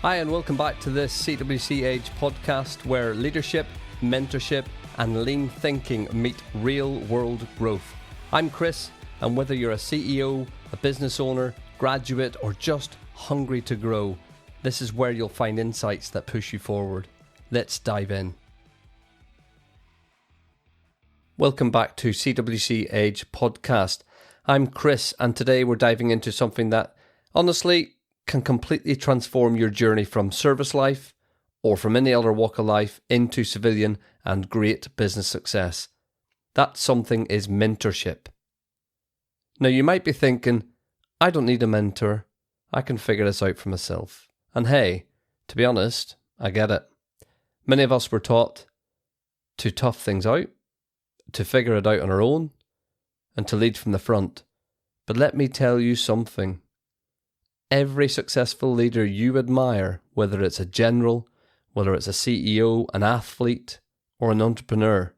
Hi, and welcome back to this CWC Age podcast where leadership, mentorship, and lean thinking meet real world growth. I'm Chris, and whether you're a CEO, a business owner, graduate, or just hungry to grow, this is where you'll find insights that push you forward. Let's dive in. Welcome back to CWC Age podcast. I'm Chris, and today we're diving into something that, honestly, can completely transform your journey from service life or from any other walk of life into civilian and great business success. That something is mentorship. Now you might be thinking, I don't need a mentor. I can figure this out for myself. And hey, to be honest, I get it. Many of us were taught to tough things out, to figure it out on our own, and to lead from the front. But let me tell you something. Every successful leader you admire, whether it's a general, whether it's a CEO, an athlete, or an entrepreneur,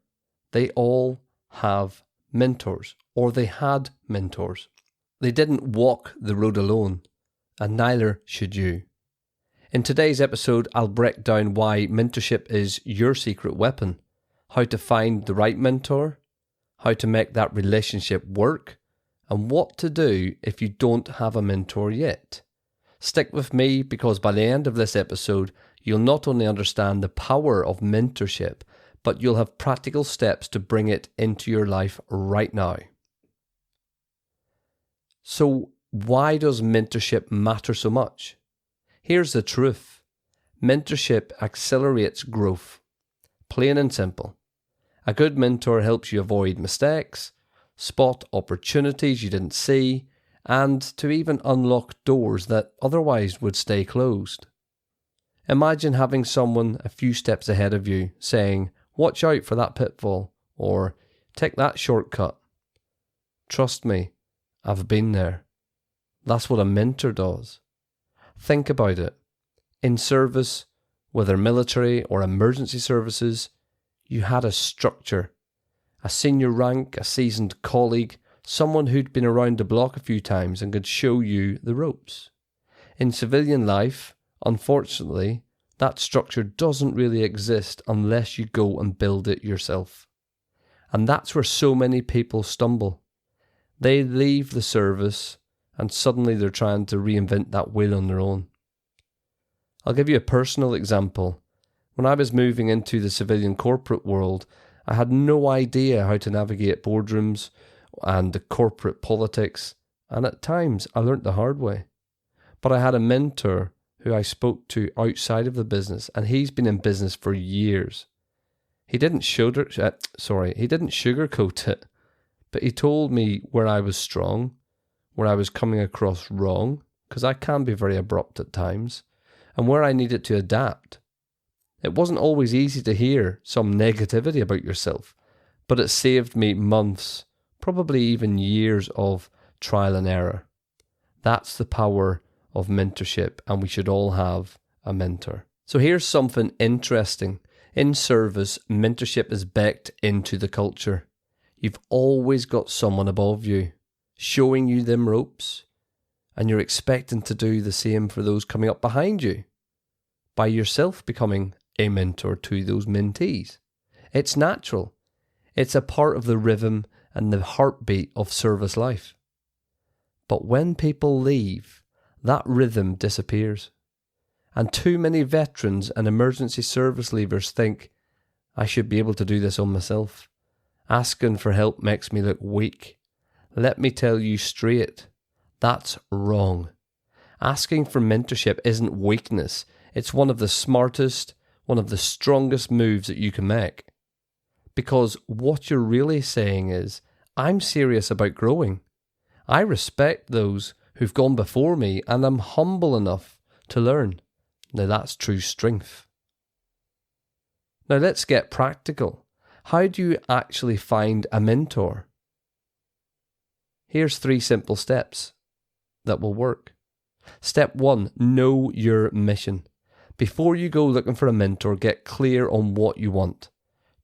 they all have mentors, or they had mentors. They didn't walk the road alone, and neither should you. In today's episode, I'll break down why mentorship is your secret weapon, how to find the right mentor, how to make that relationship work, and what to do if you don't have a mentor yet. Stick with me because by the end of this episode, you'll not only understand the power of mentorship, but you'll have practical steps to bring it into your life right now. So, why does mentorship matter so much? Here's the truth. Mentorship accelerates growth. Plain and simple. A good mentor helps you avoid mistakes, spot opportunities you didn't see, and to even unlock doors that otherwise would stay closed. Imagine having someone a few steps ahead of you saying, watch out for that pitfall, or take that shortcut. Trust me, I've been there. That's what a mentor does. Think about it. In service, whether military or emergency services, you had a structure, a senior rank, a seasoned colleague, someone who'd been around the block a few times and could show you the ropes. In civilian life, unfortunately, that structure doesn't really exist unless you go and build it yourself. And that's where so many people stumble. They leave the service and suddenly they're trying to reinvent that wheel on their own. I'll give you a personal example. When I was moving into the civilian corporate world, I had no idea how to navigate boardrooms and the corporate politics, and at times I learnt the hard way. But I had a mentor who I spoke to outside of the business, and he's been in business for years. He didn't sugarcoat it, but he told me where I was strong, where I was coming across wrong, because I can be very abrupt at times, and where I needed to adapt. It wasn't always easy to hear some negativity about yourself, but it saved me months, probably even years of trial and error. That's the power of mentorship, and we should all have a mentor. So here's something interesting. In service, mentorship is baked into the culture. You've always got someone above you, showing you them ropes, and you're expecting to do the same for those coming up behind you, by yourself becoming a mentor to those mentees. It's natural. It's a part of the rhythm and the heartbeat of service life. But when people leave, that rhythm disappears. And too many veterans and emergency service leavers think, I should be able to do this on myself. Asking for help makes me look weak. Let me tell you straight, that's wrong. Asking for mentorship isn't weakness. It's one of the smartest, one of the strongest moves that you can make. Because what you're really saying is, I'm serious about growing. I respect those who've gone before me and I'm humble enough to learn. Now that's true strength. Now let's get practical. How do you actually find a mentor? Here's 3 simple steps that will work. Step 1, know your mission. Before you go looking for a mentor, get clear on what you want.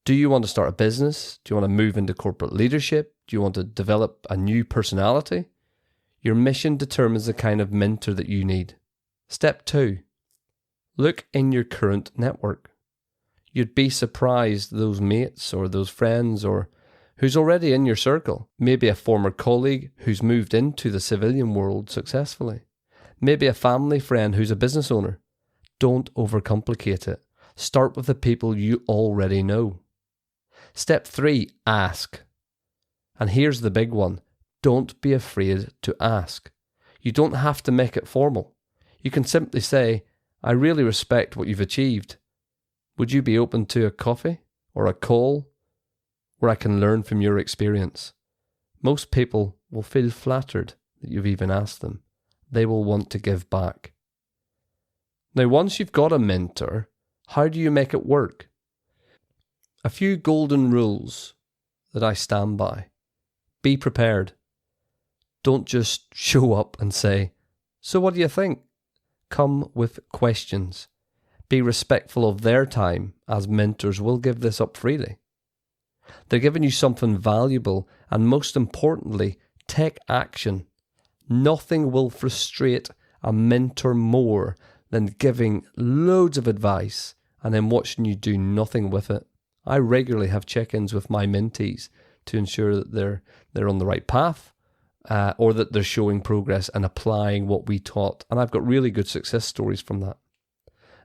Do you want to start a business? Do you want to move into corporate leadership? Do you want to develop a new personality? Your mission determines the kind of mentor that you need. Step 2, Look in your current network. You'd be surprised those mates or those friends or who's already in your circle. Maybe a former colleague who's moved into the civilian world successfully. Maybe a family friend who's a business owner. Don't overcomplicate it. Start with the people you already know. Step 3, ask. And here's the big one. Don't be afraid to ask. You don't have to make it formal. You can simply say, I really respect what you've achieved. Would you be open to a coffee or a call where I can learn from your experience? Most people will feel flattered that you've even asked them. They will want to give back. Now, once you've got a mentor, how do you make it work? A few golden rules that I stand by. Be prepared. Don't just show up and say, so what do you think? Come with questions. Be respectful of their time, as mentors will give this up freely. They're giving you something valuable, and most importantly, take action. Nothing will frustrate a mentor more than giving loads of advice and then watching you do nothing with it. I regularly have check-ins with my mentees to ensure that they're on the right path, or that they're showing progress and applying what we taught. And I've got really good success stories from that.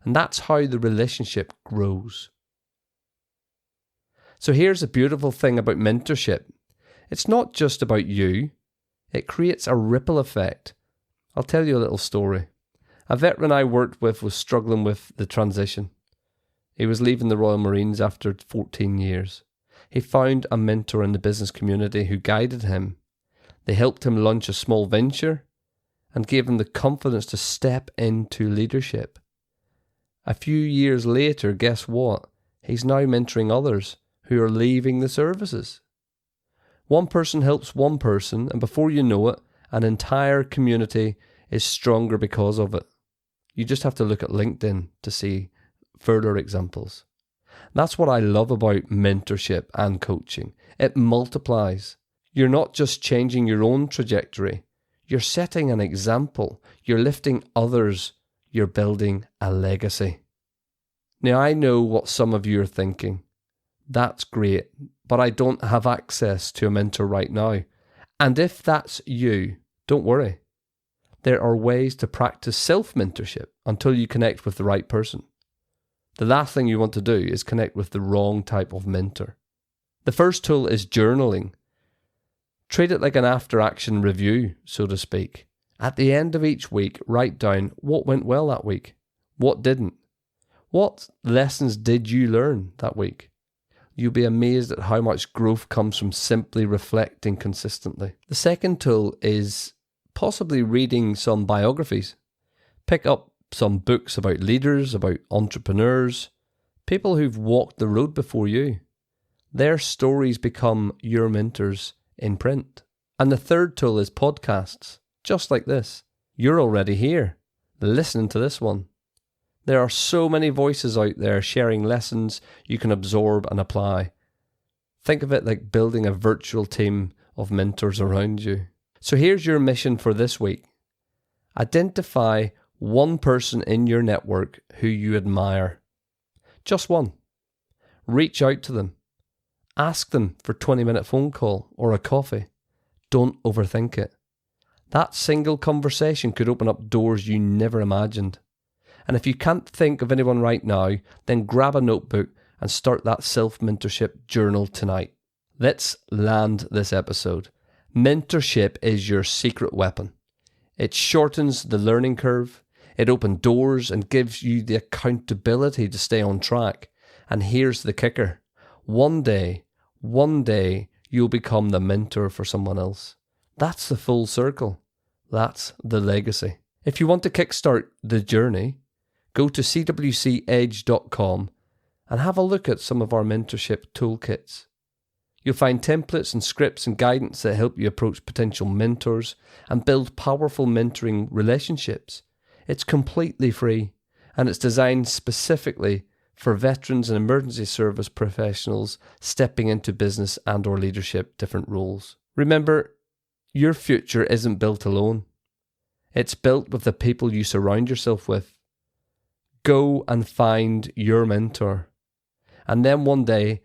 And that's how the relationship grows. So here's a beautiful thing about mentorship. It's not just about you. It creates a ripple effect. I'll tell you a little story. A veteran I worked with was struggling with the transition. He was leaving the Royal Marines after 14 years. He found a mentor in the business community who guided him. They helped him launch a small venture and gave him the confidence to step into leadership. A few years later, guess what? He's now mentoring others who are leaving the services. One person helps one person, and before you know it, an entire community is stronger because of it. You just have to look at LinkedIn to see further examples. That's what I love about mentorship and coaching. It multiplies. You're not just changing your own trajectory. You're setting an example. You're lifting others. You're building a legacy. Now, I know what some of you are thinking. That's great, but I don't have access to a mentor right now. And if that's you, don't worry. There are ways to practice self-mentorship until you connect with the right person. The last thing you want to do is connect with the wrong type of mentor. The first tool is journaling. Treat it like an after-action review, so to speak. At the end of each week, write down what went well that week, what didn't. What lessons did you learn that week? You'll be amazed at how much growth comes from simply reflecting consistently. The second tool is possibly reading some biographies. Pick up some books about leaders, about entrepreneurs, people who've walked the road before you. Their stories become your mentors in print. And the third tool is podcasts, just like this. You're already here, listening to this one. There are so many voices out there sharing lessons you can absorb and apply. Think of it like building a virtual team of mentors around you. So here's your mission for this week. Identify one person in your network who you admire. Just one. Reach out to them. Ask them for a 20-minute phone call or a coffee. Don't overthink it. That single conversation could open up doors you never imagined. And if you can't think of anyone right now, then grab a notebook and start that self-mentorship journal tonight. Let's land this episode. Mentorship is your secret weapon. It shortens the learning curve. It opens doors and gives you the accountability to stay on track. And here's the kicker. One day, you'll become the mentor for someone else. That's the full circle. That's the legacy. If you want to kickstart the journey, go to cwcedge.com and have a look at some of our mentorship toolkits. You'll find templates and scripts and guidance that help you approach potential mentors and build powerful mentoring relationships. It's completely free, and it's designed specifically for veterans and emergency service professionals stepping into business and or leadership different roles. Remember, your future isn't built alone. It's built with the people you surround yourself with. Go and find your mentor. And then one day,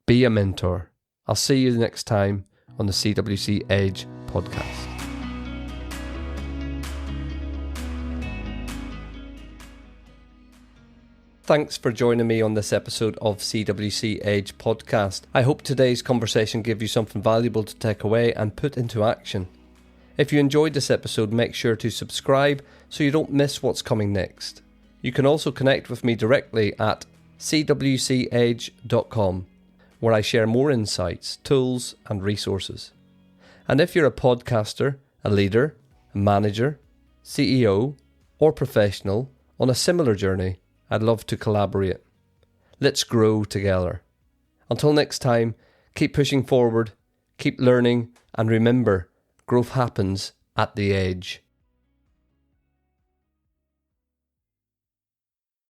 be a mentor. I'll see you next time on the CWC Edge podcast. Thanks for joining me on this episode of CWC Edge podcast. I hope today's conversation gave you something valuable to take away and put into action. If you enjoyed this episode, make sure to subscribe so you don't miss what's coming next. You can also connect with me directly at cwcedge.com, where I share more insights, tools, and resources. And if you're a podcaster, a leader, a manager, CEO, or professional on a similar journey, I'd love to collaborate. Let's grow together. Until next time, keep pushing forward, keep learning, and remember, growth happens at the edge.